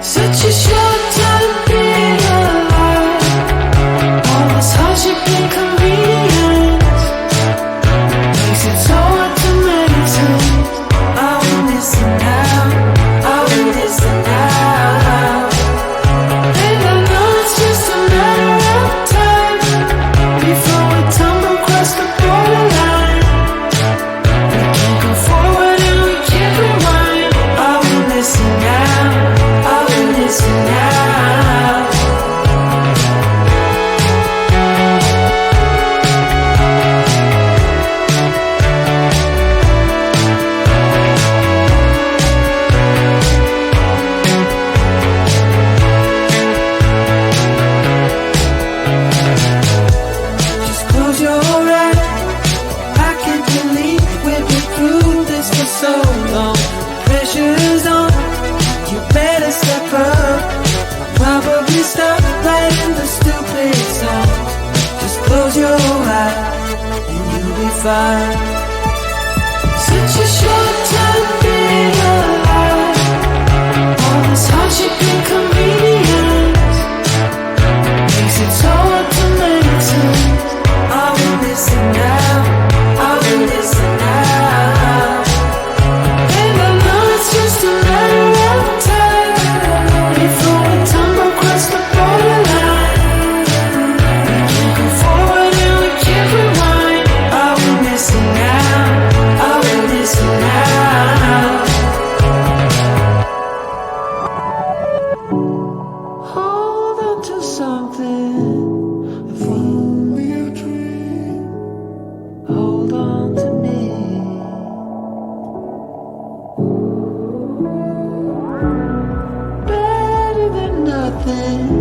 Such a short time being alive. All this hardship and inconvenience makes it so hard to meditate. I will listen now, I will listen now. And I know it's just a matter of time before we tumble across the borderline. We can't go forward and we can't rewind. I will listen now, I will listen now. Just close your eyes. I can't believe we've been through this for so long. Pressure's on, you better step up. Probably stop playing the stupid song. Just close your eyes and you'll be fine. Such a short time being alive. All this hardship and inconvenience makes it so hard to meditate. I will listen now, I will listen now. And I know it's just a matter of time before we tumble across the borderline. We can't go forward and we can't rewind. I will listen now, I will listen now. Hold on to something, if only a dream. Hold on to me. Better than nothing.